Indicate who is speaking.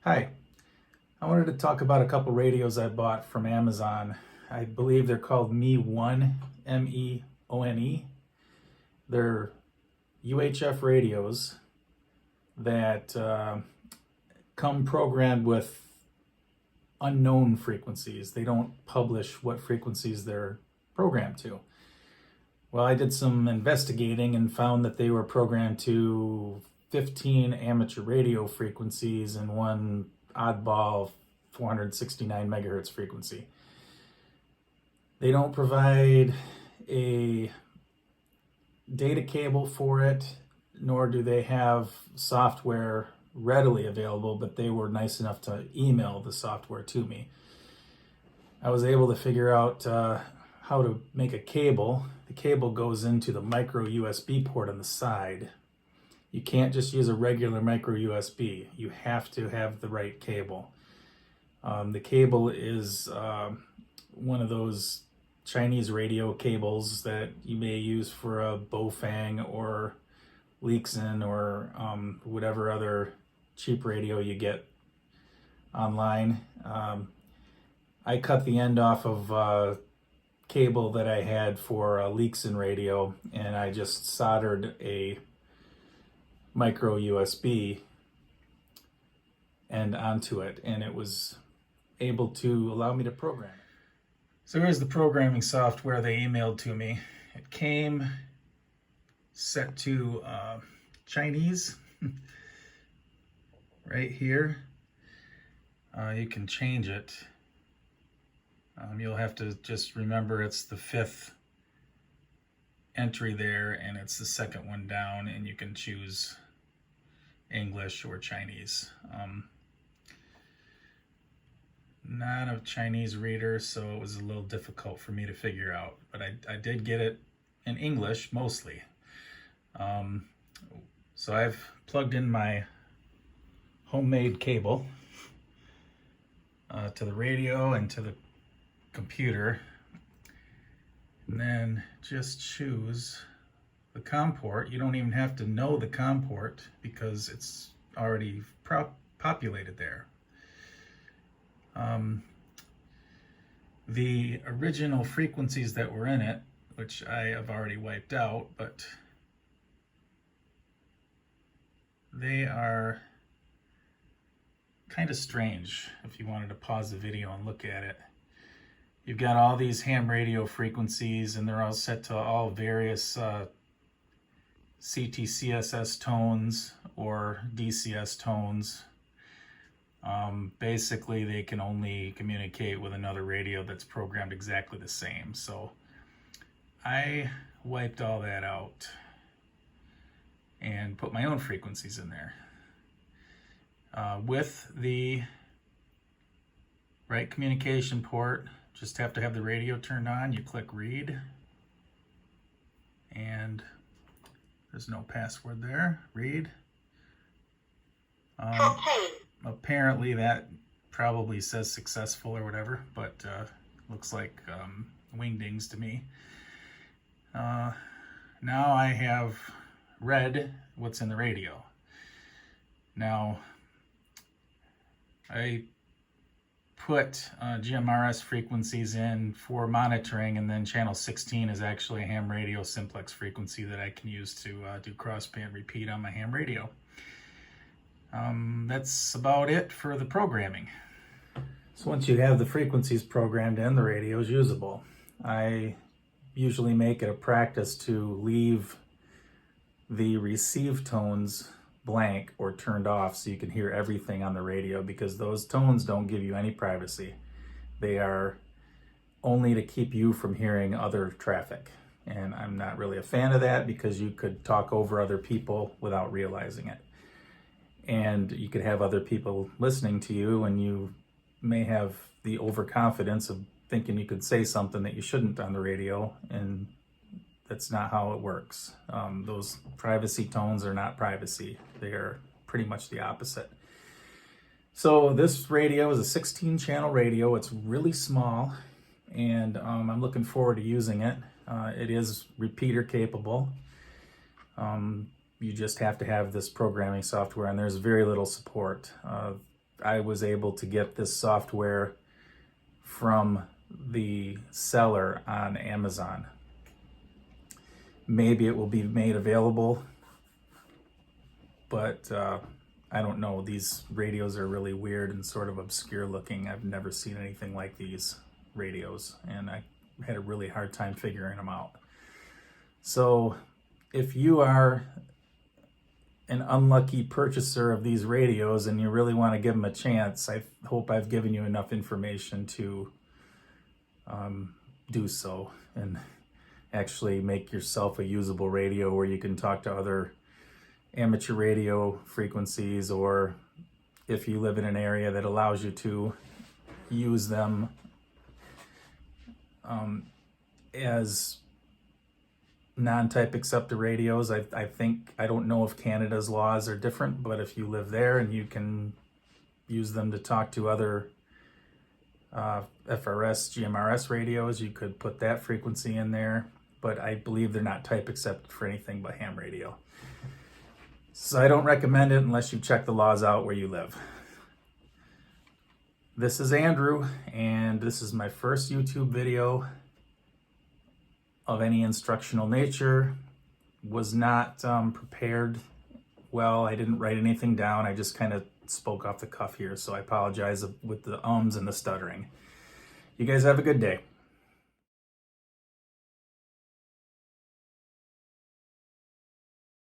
Speaker 1: Hi, I wanted to talk about a couple radios I bought from Amazon. I believe they're called MeOne, M-E-O-N-E. They're UHF radios that come programmed with unknown frequencies. They don't publish what frequencies they're programmed to. Well, I did some investigating and found that they were programmed to 15 amateur radio frequencies and one oddball 469 megahertz frequency. They don't provide a data cable for it, nor do they have software readily available, but they were nice enough to email the software to me. I was able to figure out how to make a cable. The cable goes into the micro USB port on the side. You can't just use a regular micro USB. You have to have the right cable. The cable is one of those Chinese radio cables that you may use for a Baofeng or Leixen or whatever other cheap radio you get online. I cut the end off of cable that I had for a Leixen radio, and I just soldered a micro USB end onto it, and it was able to allow me to program it. So here's the programming software they emailed to me. It came set to Chinese right here. You can change it. You'll have to just remember it's the 5th entry there, and it's the 2nd one down, and you can choose English or Chinese. Not a Chinese reader, so it was a little difficult for me to figure out, but I did get it in English mostly. So I've plugged in my homemade cable to the radio and to the computer, and then just choose the COM port. You don't even have to know the COM port because it's already populated there. The original frequencies that were in it, which I have already wiped out, but they are kind of strange if you wanted to pause the video and look at it. You've got all these ham radio frequencies, and they're all set to all various CTCSS tones or DCS tones. Basically, they can only communicate with another radio that's programmed exactly the same. So I wiped all that out and put my own frequencies in there. With the right communication port, just have to have the radio turned on. You click read, and there's no password there. Read. Apparently that probably says successful or whatever, but looks like wingdings to me. Now I have read what's in the radio. Now I put GMRS frequencies in for monitoring, and then channel 16 is actually a ham radio simplex frequency that I can use to do crossband repeat on my ham radio. That's about it for the programming. So once you have the frequencies programmed in, the radio is usable. I usually make it a practice to leave the receive tones blank or turned off so you can hear everything on the radio, because those tones don't give you any privacy. They are only to keep you from hearing other traffic. And I'm not really a fan of that, because you could talk over other people without realizing it. And you could have other people listening to you, and you may have the overconfidence of thinking you could say something that you shouldn't on the radio, and that's not how it works. Those privacy tones are not privacy. They are pretty much the opposite. So this radio is a 16-channel radio. It's really small, and I'm looking forward to using it. It is repeater capable. You just have to have this programming software, and there's very little support. I was able to get this software from the seller on Amazon. Maybe it will be made available, but I don't know. These radios are really weird and sort of obscure looking. I've never seen anything like these radios, and I had a really hard time figuring them out. So if you are an unlucky purchaser of these radios and you really want to give them a chance, I hope I've given you enough information to do so and actually make yourself a usable radio where you can talk to other amateur radio frequencies, or if you live in an area that allows you to use them as non-type acceptor radios. I don't know if Canada's laws are different, but if you live there and you can use them to talk to other FRS, GMRS radios, you could put that frequency in there, but I believe they're not type accepted for anything but ham radio. So I don't recommend it unless you check the laws out where you live. This is Andrew, and this is my first YouTube video of any instructional nature. Was not prepared well. I didn't write anything down. I just kind of spoke off the cuff here, so I apologize with the ums and the stuttering. You guys have a good day.